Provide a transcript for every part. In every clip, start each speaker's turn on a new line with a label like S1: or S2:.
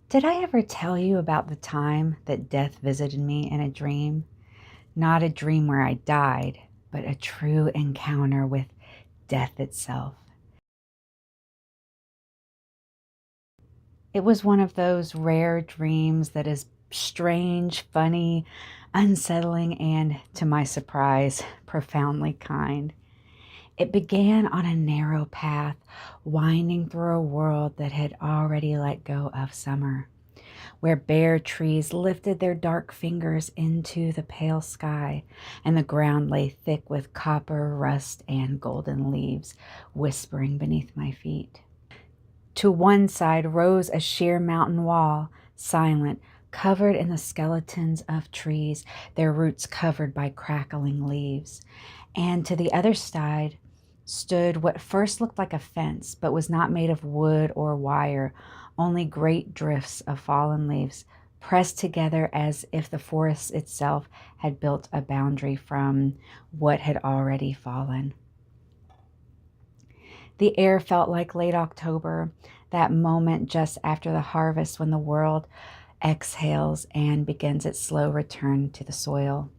S1: Did I ever tell you about the time that death visited me in a dream? Not a dream where I died, but a true encounter with death itself. It was one of those rare dreams that is strange, funny, unsettling, and, to my surprise, profoundly kind. It began on a narrow path, winding through a world that had already let go of summer, where bare trees lifted their dark fingers into the pale sky, and the ground lay thick with copper, rust, and golden leaves whispering beneath my feet. To one side rose a sheer mountain wall, silent, covered in the skeletons of trees, their roots covered by crackling leaves. And to the other side stood what first looked like a fence, but was not made of wood or wire, only great drifts of fallen leaves, pressed together as if the forest itself had built a boundary from what had already fallen. The air felt like late October, that moment just after the harvest when the world exhales and begins its slow return to the soil.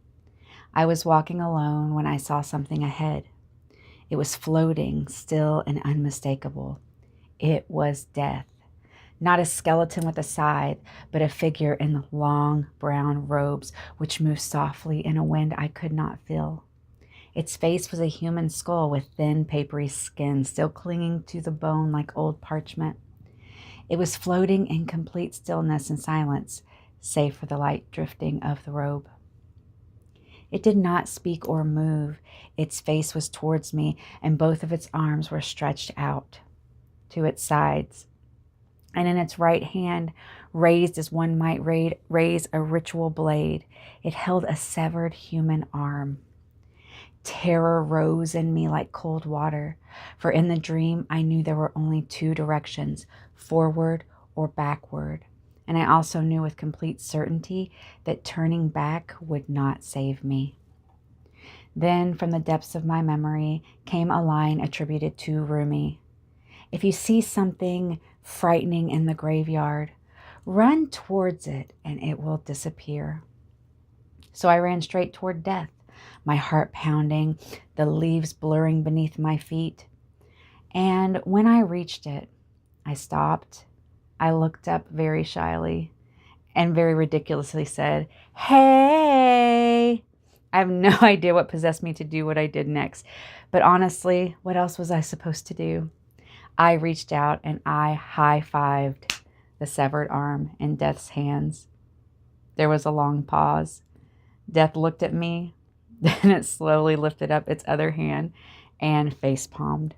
S1: I was walking alone when I saw something ahead. It was floating, still and unmistakable. It was death. Not a skeleton with a scythe, but a figure in long brown robes which moved softly in a wind I could not feel. Its face was a human skull with thin, papery skin still clinging to the bone like old parchment. It was floating in complete stillness and silence, save for the light drifting of the robe. It did not speak or move. Its face was towards me, and both of its arms were stretched out to its sides. And in its right hand, raised as one might raise a ritual blade, it held a severed human arm. Terror rose in me like cold water, for in the dream I knew there were only two directions, forward or backward. And I also knew with complete certainty that turning back would not save me. Then from the depths of my memory came a line attributed to Rumi. If you see something frightening in the graveyard, run towards it and it will disappear. So I ran straight toward death, my heart pounding, the leaves blurring beneath my feet. And when I reached it, I stopped. I looked up very shyly and very ridiculously said, "Hey!" I have no idea what possessed me to do what I did next. But honestly, what else was I supposed to do? I reached out and I high-fived the severed arm in Death's hands. There was a long pause. Death looked at me, then it slowly lifted up its other hand and face-palmed.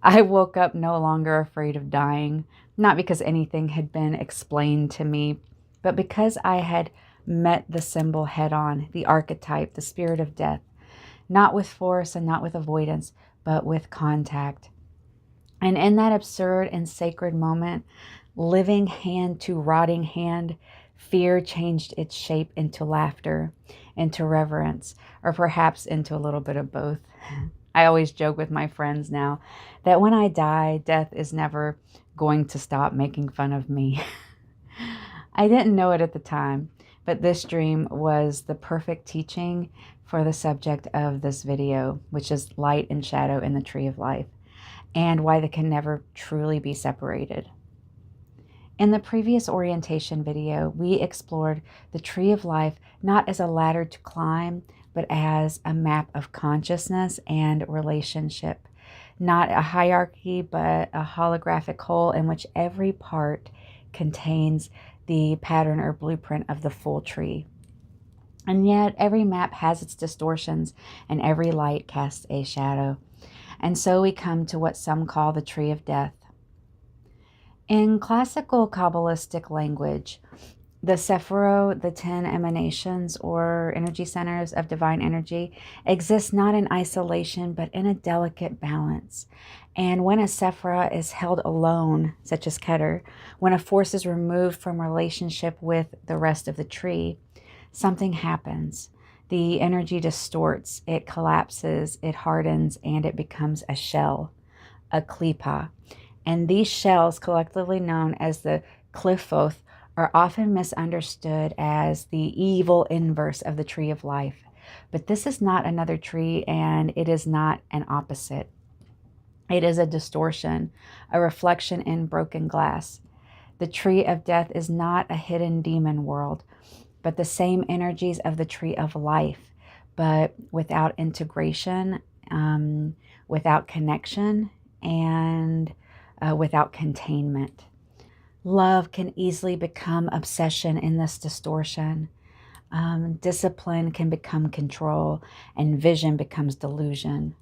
S1: I woke up no longer afraid of dying, not because anything had been explained to me, but because I had met the symbol head-on, the archetype, the spirit of death, not with force and not with avoidance, but with contact. And in that absurd and sacred moment, living hand to rotting hand, fear changed its shape into laughter, into reverence, or perhaps into a little bit of both. I always joke with my friends now that when I die, death is never going to stop making fun of me. I didn't know it at the time, but this dream was the perfect teaching for the subject of this video, which is light and shadow in the Tree of Life, and why they can never truly be separated. In the previous orientation video, we explored the Tree of Life not as a ladder to climb, but as a map of consciousness and relationship. Not a hierarchy, but a holographic whole in which every part contains the pattern or blueprint of the full tree. And yet every map has its distortions and every light casts a shadow. And so we come to what some call the Tree of Death. In classical Kabbalistic language, the Sephirot, the 10 emanations or energy centers of divine energy, exist not in isolation, but in a delicate balance. And when a Sephirot is held alone, such as Keter, when a force is removed from relationship with the rest of the tree, something happens. The energy distorts, it collapses, it hardens, and it becomes a shell, a Qliphoth. And these shells, collectively known as the Qliphoth, are often misunderstood as the evil inverse of the tree of life. But this is not another tree, and it is not an opposite. It is a distortion, a reflection in broken glass. The tree of death is not a hidden demon world, but the same energies of the tree of life, but without integration, without connection, and without containment. Love can easily become obsession in this distortion. Discipline can become control, and vision becomes delusion.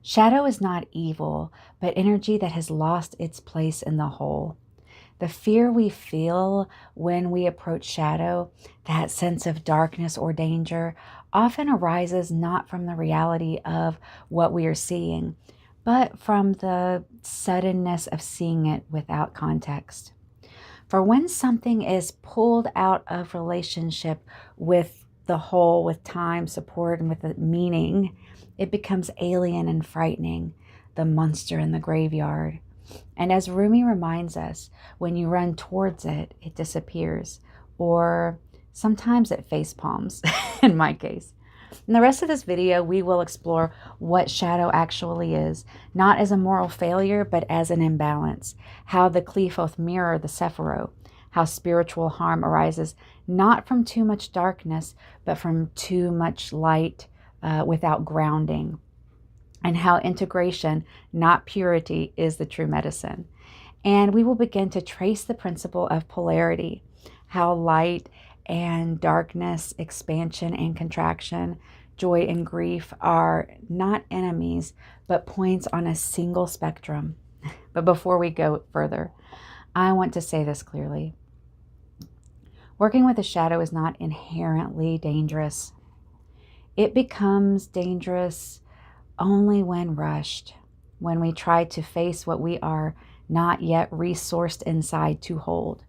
S1: Shadow is not evil, but energy that has lost its place in the whole. The fear we feel when we approach shadow, that sense of darkness or danger, often arises not from the reality of what we are seeing, but from the suddenness of seeing it without context. For when something is pulled out of relationship with the whole, with time, support, and with the meaning, it becomes alien and frightening, the monster in the graveyard. And as Rumi reminds us, when you run towards it, it disappears, or sometimes it face palms, in my case. In the rest of this video, we will explore what shadow actually is, not as a moral failure, but as an imbalance, how the Qliphoth mirror the Sephirot, how spiritual harm arises not from too much darkness, but from too much light without grounding, and how integration, not purity, is the true medicine. And we will begin to trace the principle of polarity, how light and darkness, expansion and contraction, joy and grief are not enemies, but points on a single spectrum. But before we go further, I want to say this clearly. Working with a shadow is not inherently dangerous. It becomes dangerous only when rushed, when we try to face what we are not yet resourced inside to hold,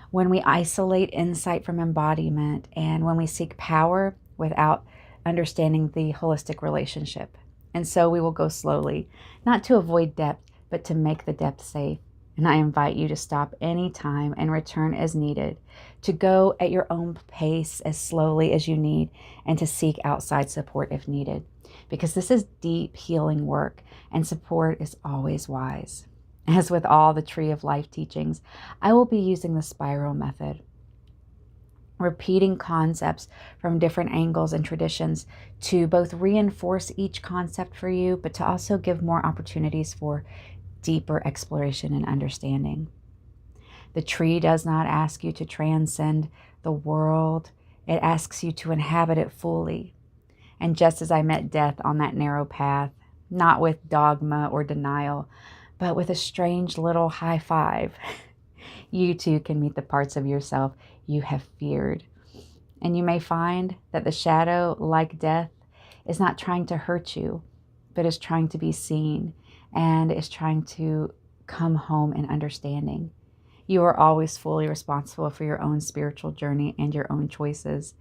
S1: when we isolate insight from embodiment, and when we seek power without understanding the holistic relationship. And so we will go slowly, not to avoid depth, but to make the depth safe. And I invite you to stop any time and return as needed, to go at your own pace as slowly as you need, and to seek outside support if needed. Because this is deep healing work, and support is always wise. As with all the Tree of Life teachings, I will be using the spiral method, repeating concepts from different angles and traditions to both reinforce each concept for you, but to also give more opportunities for deeper exploration and understanding. The tree does not ask you to transcend the world. It asks you to inhabit it fully. And just as I met death on that narrow path, not with dogma or denial, but with a strange little high five, you too can meet the parts of yourself you have feared. And you may find that the shadow, like death, is not trying to hurt you, but is trying to be seen and is trying to come home in understanding. You are always fully responsible for your own spiritual journey and your own choices.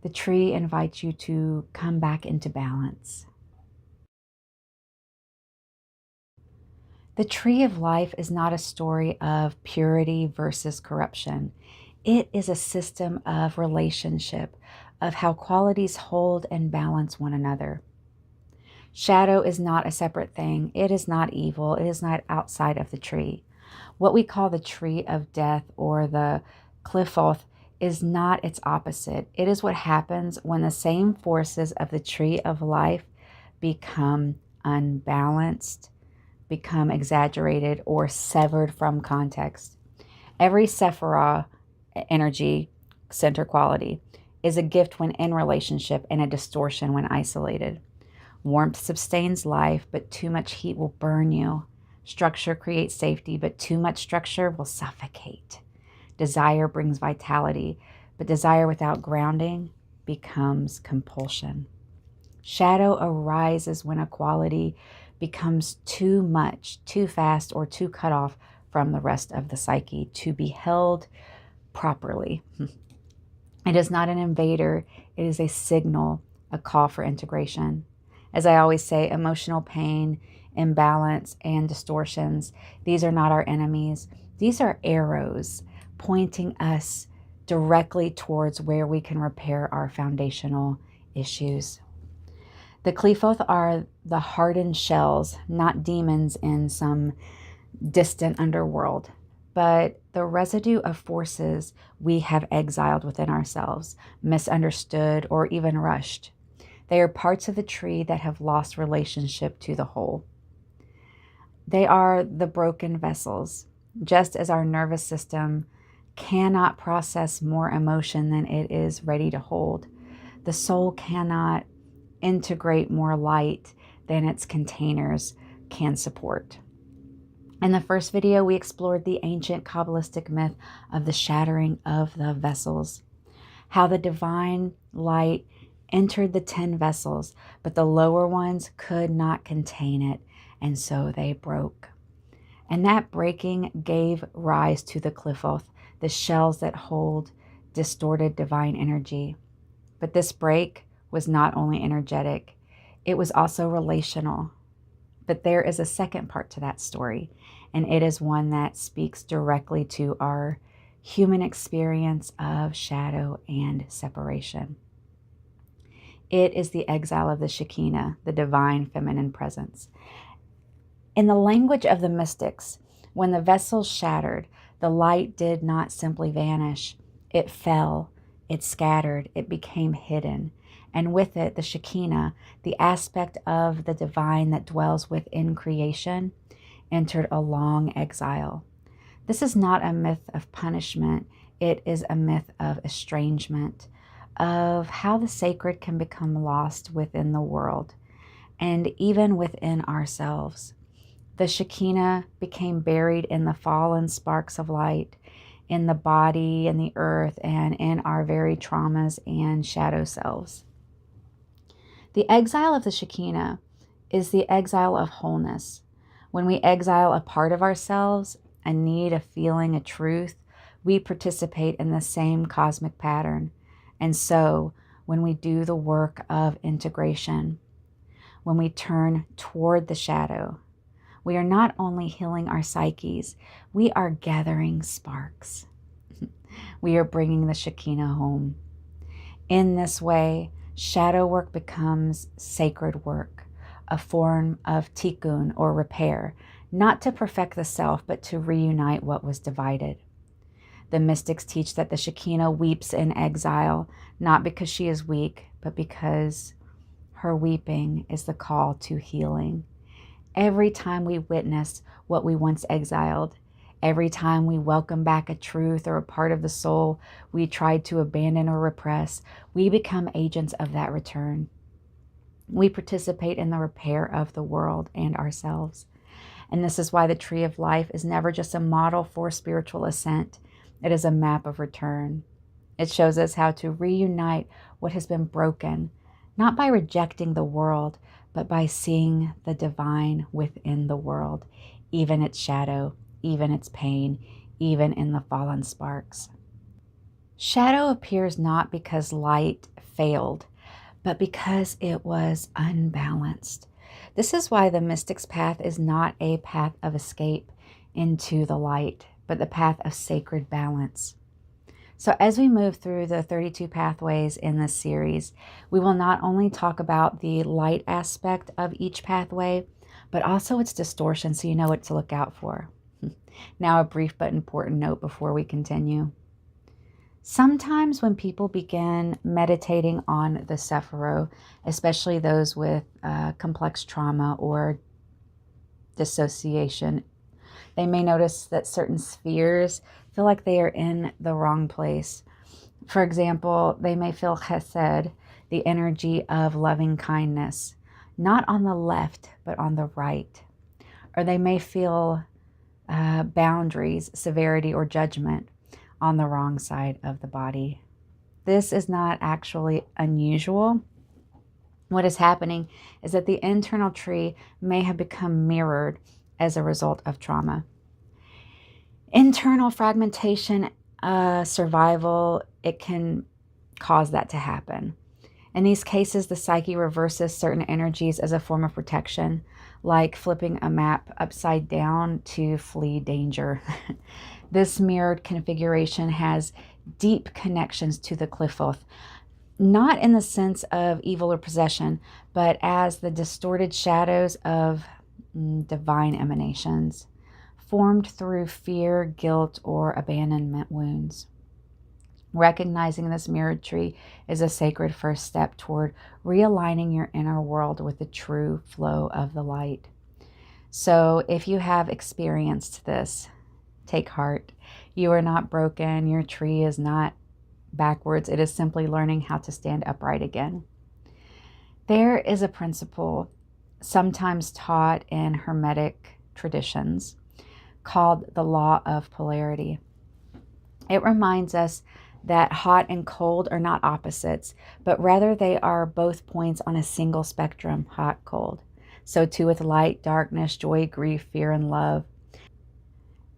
S1: The tree invites you to come back into balance. The Tree of Life is not a story of purity versus corruption. It is a system of relationship, of how qualities hold and balance one another. Shadow is not a separate thing. It is not evil. It is not outside of the tree. What we call the tree of death or the Qliphoth is not its opposite. It is what happens when the same forces of the tree of life become unbalanced, become exaggerated, or severed from context. Every Sephirot energy, center quality, is a gift when in relationship and a distortion when isolated. Warmth sustains life, but too much heat will burn you. Structure creates safety, but too much structure will suffocate. Desire brings vitality, but desire without grounding becomes compulsion. Shadow arises when a quality becomes too much, too fast, or too cut off from the rest of the psyche to be held properly. It is not an invader. It is a signal, a call for integration. As I always say, emotional pain imbalance, and distortions. These are not our enemies. These are arrows pointing us directly towards where we can repair our foundational issues. The Qliphoth are the hardened shells, not demons in some distant underworld, but the residue of forces we have exiled within ourselves, misunderstood, or even rushed. They are parts of the tree that have lost relationship to the whole. They are the broken vessels. Just as our nervous system cannot process more emotion than it is ready to hold, the soul cannot integrate more light than its containers can support. In the first video, we explored the ancient Kabbalistic myth of the shattering of the vessels, how the divine light entered the 10 vessels, but the lower ones could not contain it, and so they broke. And that breaking gave rise to the Qliphoth, the shells that hold distorted divine energy. But this break was not only energetic, it was also relational. But there is a second part to that story, and it is one that speaks directly to our human experience of shadow and separation. It is the exile of the Shekhinah, the divine feminine presence. In the language of the mystics, when the vessels shattered, the light did not simply vanish. It fell, it scattered, it became hidden. And with it, the Shekhinah, the aspect of the divine that dwells within creation, entered a long exile. This is not a myth of punishment. It is a myth of estrangement, of how the sacred can become lost within the world and even within ourselves. The Shekhinah became buried in the fallen sparks of light, in the body and the earth, and in our very traumas and shadow selves. The exile of the Shekhinah is the exile of wholeness. When we exile a part of ourselves, a need, a feeling, a truth, we participate in the same cosmic pattern. And so, when we do the work of integration, when we turn toward the shadow, we are not only healing our psyches, we are gathering sparks. We are bringing the Shekhinah home. In this way, shadow work becomes sacred work, a form of tikkun or repair, not to perfect the self, but to reunite what was divided. The mystics teach that the Shekhinah weeps in exile, not because she is weak, but because her weeping is the call to healing. Every time we witness what we once exiled, every time we welcome back a truth or a part of the soul we tried to abandon or repress, we become agents of that return. We participate in the repair of the world and ourselves. And this is why the Tree of Life is never just a model for spiritual ascent. It is a map of return. It shows us how to reunite what has been broken, not by rejecting the world, but by seeing the divine within the world, even its shadow, even its pain, even in the fallen sparks. Shadow appears not because light failed, but because it was unbalanced. This is why the mystic's path is not a path of escape into the light, but the path of sacred balance. So as we move through the 32 pathways in this series, we will not only talk about the light aspect of each pathway, but also its distortion, so you know what to look out for. Now, a brief but important note before we continue. Sometimes when people begin meditating on the Sephirot, especially those with complex trauma or dissociation, they may notice that certain spheres feel like they are in the wrong place. For example, they may feel chesed, the energy of loving kindness, not on the left, but on the right. Or they may feel boundaries, severity, or judgment on the wrong side of the body. This is not actually unusual. What is happening is that the internal tree may have become mirrored as a result of trauma. Internal fragmentation, survival, it can cause that to happen. In these cases, the psyche reverses certain energies as a form of protection, like flipping a map upside down to flee danger. This mirrored configuration has deep connections to the Qliphoth, not in the sense of evil or possession, but as the distorted shadows of divine emanations, formed through fear, guilt, or abandonment wounds. Recognizing this mirrored tree is a sacred first step toward realigning your inner world with the true flow of the light. So if you have experienced this, take heart. You are not broken. Your tree is not backwards. It is simply learning how to stand upright again. There is a principle sometimes taught in Hermetic traditions called the Law of Polarity. It reminds us that hot and cold are not opposites, but rather they are both points on a single spectrum, hot, cold. So too with light, darkness, joy, grief, fear, and love.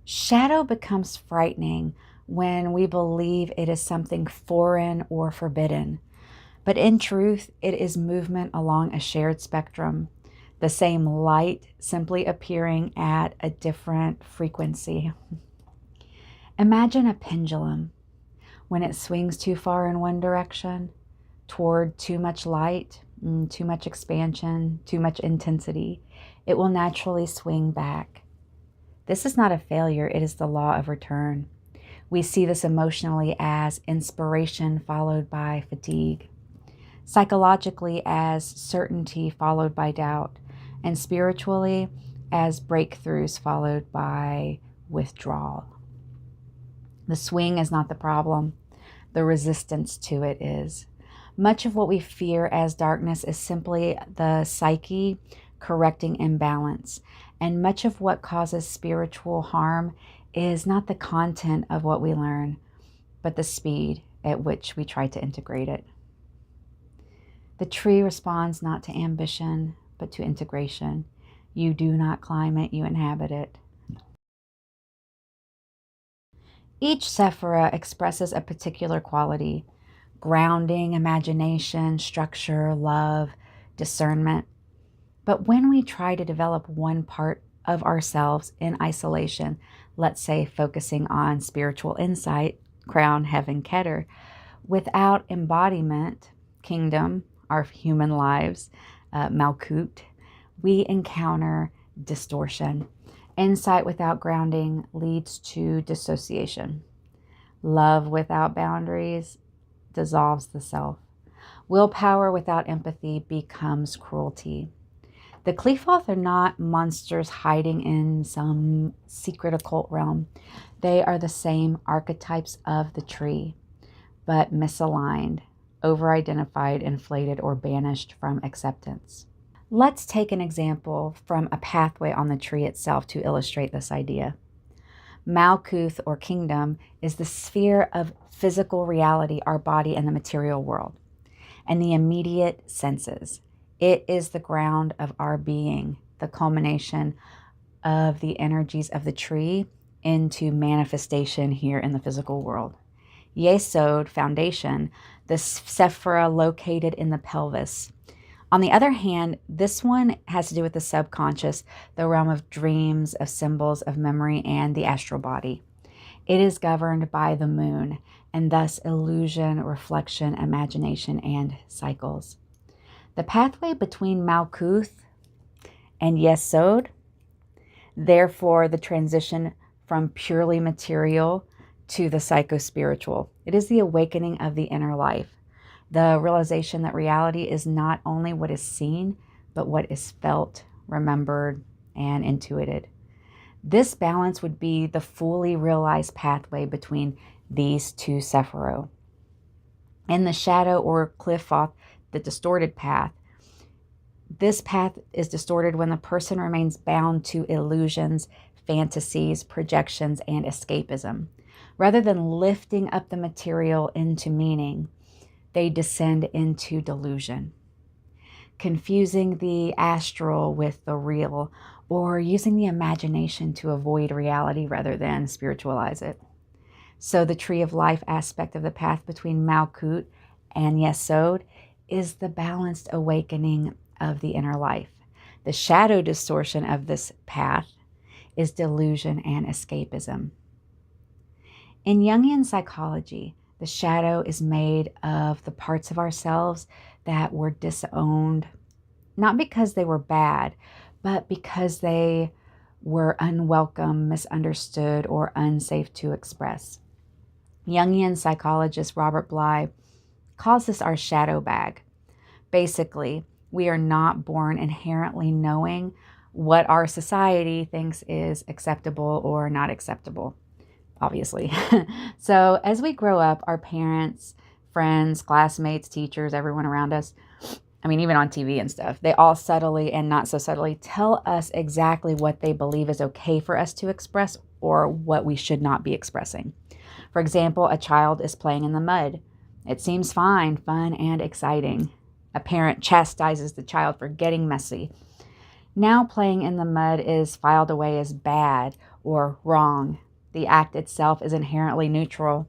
S1: Shadow becomes frightening when we believe it is something foreign or forbidden. But in truth, it is movement along a shared spectrum, the same light simply appearing at a different frequency. Imagine a pendulum. When it swings too far in one direction, toward too much light, too much expansion, too much intensity, it will naturally swing back. This is not a failure, it is the law of return. We see this emotionally as inspiration followed by fatigue, psychologically as certainty followed by doubt, and spiritually as breakthroughs followed by withdrawal. The swing is not the problem. The resistance to it is. Much of what we fear as darkness is simply the psyche correcting imbalance. And much of what causes spiritual harm is not the content of what we learn, but the speed at which we try to integrate it. The tree responds not to ambition, but to integration. You do not climb it, you inhabit it. Each Sephirot expresses a particular quality: grounding, imagination, structure, love, discernment. But when we try to develop one part of ourselves in isolation, let's say focusing on spiritual insight, crown, heaven, Keter, without embodiment, kingdom, our human lives, Malkut, we encounter distortion. Insight without grounding leads to dissociation. Love without boundaries dissolves the self. Willpower without empathy becomes cruelty. The Qliphoth are not monsters hiding in some secret occult realm. They are the same archetypes of the tree, but misaligned, over-identified, inflated, or banished from acceptance. Let's take an example from a pathway on the tree itself to illustrate this idea. Malkuth, or kingdom, is the sphere of physical reality, our body and the material world, and the immediate senses. It is the ground of our being, the culmination of the energies of the tree into manifestation here in the physical world. Yesod, foundation, the Sephirot located in the pelvis. On the other hand, this one has to do with the subconscious, the realm of dreams, of symbols, of memory, and the astral body. It is governed by the moon, and thus illusion, reflection, imagination, and cycles. The pathway between Malkuth and Yesod, therefore the transition from purely material to the psycho-spiritual. It is the awakening of the inner life. The realization that reality is not only what is seen, but what is felt, remembered, and intuited. This balance would be the fully realized pathway between these two Sephirot. In the shadow or Qliphoth, the distorted path, this path is distorted when the person remains bound to illusions, fantasies, projections, and escapism. Rather than lifting up the material into meaning, they descend into delusion, confusing the astral with the real, or using the imagination to avoid reality rather than spiritualize it. So the tree of life aspect of the path between Malkut and Yesod is the balanced awakening of the inner life. The shadow distortion of this path is delusion and escapism. In Jungian psychology, the shadow is made of the parts of ourselves that were disowned, not because they were bad, but because they were unwelcome, misunderstood, or unsafe to express. Jungian psychologist Robert Bly calls this our shadow bag. Basically, we are not born inherently knowing what our society thinks is acceptable or not acceptable, obviously. So as we grow up, our parents, friends, classmates, teachers, everyone around us, even on TV and stuff, they all subtly and not so subtly tell us exactly what they believe is okay for us to express or what we should not be expressing. For example, a child is playing in the mud. It seems fine, fun, and exciting. A parent chastises the child for getting messy. Now playing in the mud is filed away as bad or wrong. The act itself is inherently neutral.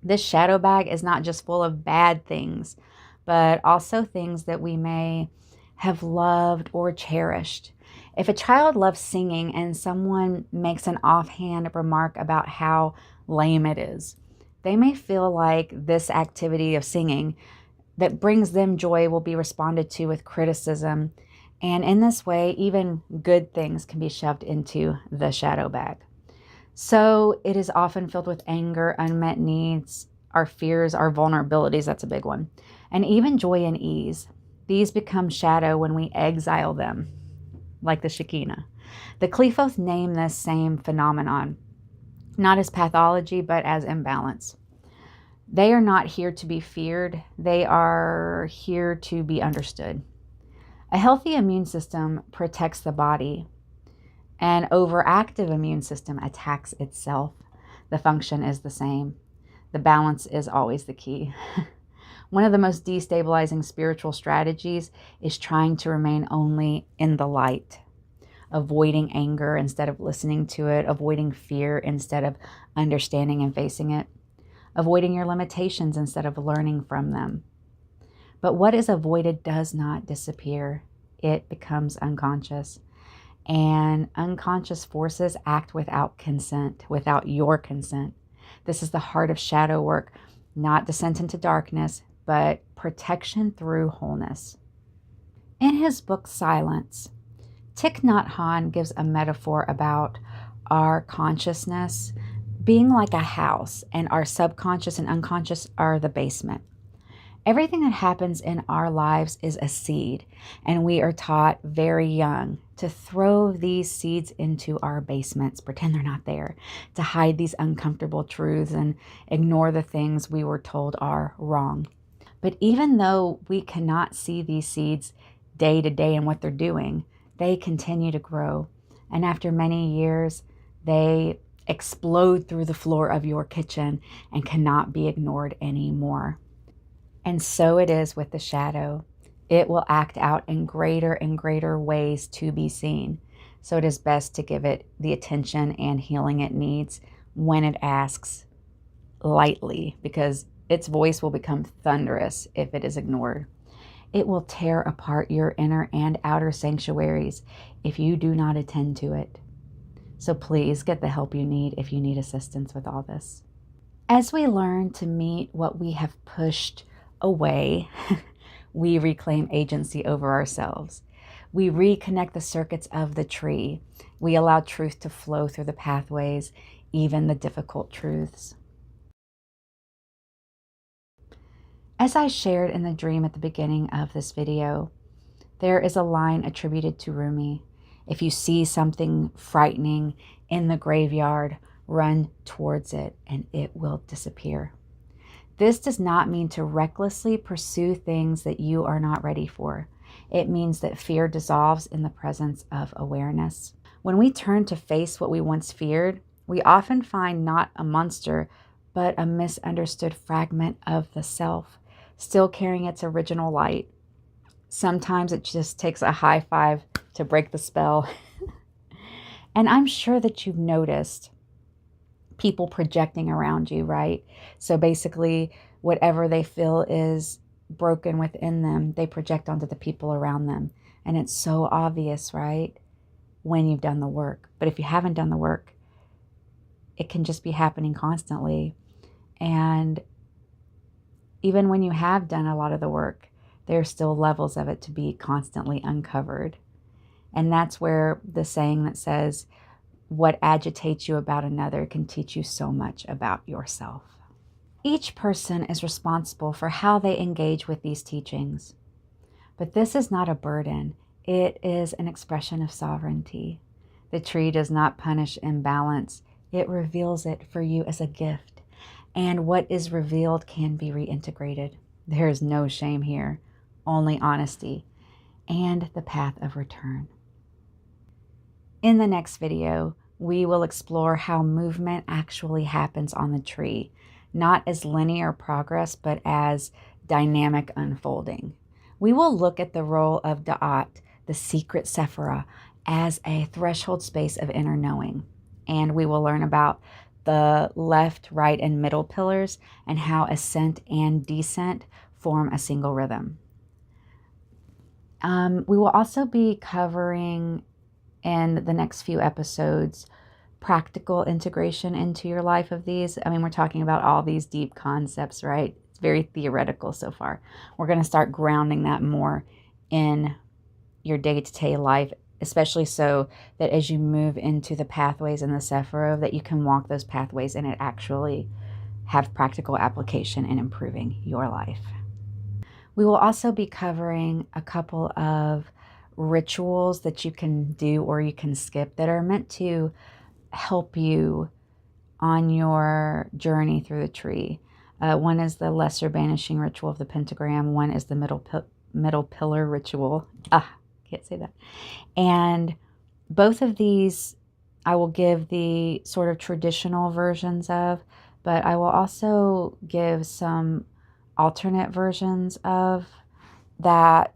S1: This shadow bag is not just full of bad things, but also things that we may have loved or cherished. If a child loves singing and someone makes an offhand remark about how lame it is, they may feel like this activity of singing that brings them joy will be responded to with criticism. And in this way, even good things can be shoved into the shadow bag. So it is often filled with anger, unmet needs, our fears, our vulnerabilities, that's a big one, and even joy and ease. These become shadow when we exile them, like the Shekhinah. The Qliphoth name this same phenomenon, not as pathology, but as imbalance. They are not here to be feared. They are here to be understood. A healthy immune system protects the body. An overactive immune system attacks itself. The function is the same. The balance is always the key. One of the most destabilizing spiritual strategies is trying to remain only in the light, avoiding anger instead of listening to it, avoiding fear instead of understanding and facing it, avoiding your limitations instead of learning from them. But what is avoided does not disappear. It becomes unconscious. And unconscious forces act without consent, without your consent. This is the heart of shadow work, not descent into darkness, but protection through wholeness. In his book, Silence, Thich Nhat Hanh gives a metaphor about our consciousness being like a house, and our subconscious and unconscious are the basement. Everything that happens in our lives is a seed, and we are taught very young to throw these seeds into our basements, pretend they're not there, to hide these uncomfortable truths and ignore the things we were told are wrong. But even though we cannot see these seeds day to day and what they're doing, they continue to grow. And after many years, they explode through the floor of your kitchen and cannot be ignored anymore. And so it is with the shadow. It will act out in greater and greater ways to be seen. So it is best to give it the attention and healing it needs when it asks lightly, because its voice will become thunderous if it is ignored. It will tear apart your inner and outer sanctuaries if you do not attend to it. So please get the help you need if you need assistance with all this. As we learn to meet what we have pushed away, we reclaim agency over ourselves. We reconnect the circuits of the tree. We allow truth to flow through the pathways, even the difficult truths. As I shared in the dream at the beginning of this video, there is a line attributed to Rumi. If you see something frightening in the graveyard, run towards it and it will disappear. This does not mean to recklessly pursue things that you are not ready for. It means that fear dissolves in the presence of awareness. When we turn to face what we once feared, we often find not a monster, but a misunderstood fragment of the self, still carrying its original light. Sometimes it just takes a high five to break the spell. And I'm sure that you've noticed people projecting around you, right? So basically, whatever they feel is broken within them, they project onto the people around them. And it's so obvious, right, when you've done the work. But if you haven't done the work, it can just be happening constantly. And even when you have done a lot of the work, there are still levels of it to be constantly uncovered. And that's where the saying that says, what agitates you about another can teach you so much about yourself. Each person is responsible for how they engage with these teachings. But this is not a burden. It is an expression of sovereignty. The tree does not punish imbalance. It reveals it for you as a gift. And what is revealed can be reintegrated. There is no shame here, only honesty and the path of return. In the next video, we will explore how movement actually happens on the tree, not as linear progress, but as dynamic unfolding. We will look at the role of Da'at, the secret Sephirot, as a threshold space of inner knowing. And we will learn about the left, right, and middle pillars and how ascent and descent form a single rhythm. We will also be covering in the next few episodes practical integration into your life of these. I mean, we're talking about all these deep concepts, right? It's very theoretical so far. We're going to start grounding that more in your day-to-day life, especially so that as you move into the pathways in the Sephirot, that you can walk those pathways and it actually have practical application in improving your life. We will also be covering a couple of rituals that you can do or you can skip that are meant to help you on your journey through the tree. One is the lesser banishing ritual of the pentagram. One is the middle pillar ritual. Can't say that. And both of these I will give the sort of traditional versions of, but I will also give some alternate versions of that,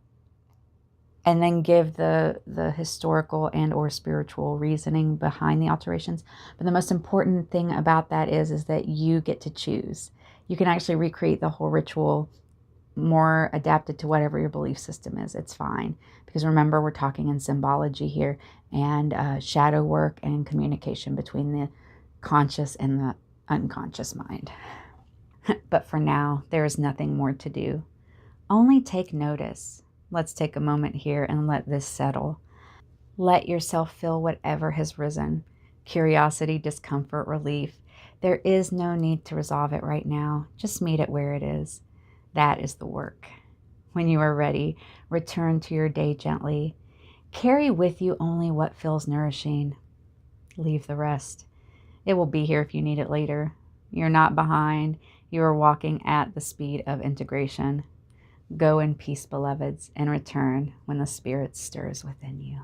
S1: and then give the historical and or spiritual reasoning behind the alterations. But the most important thing about that is that you get to choose. You can actually recreate the whole ritual more adapted to whatever your belief system is. It's fine. Because remember, we're talking in symbology here and shadow work and communication between the conscious and the unconscious mind. But for now, there is nothing more to do. Only take notice. Let's take a moment here and let this settle. Let yourself feel whatever has risen. Curiosity, discomfort, relief. There is no need to resolve it right now. Just meet it where it is. That is the work. When you are ready, return to your day gently. Carry with you only what feels nourishing. Leave the rest. It will be here if you need it later. You're not behind. You are walking at the speed of integration. Go in peace, beloveds, and return when the Spirit stirs within you.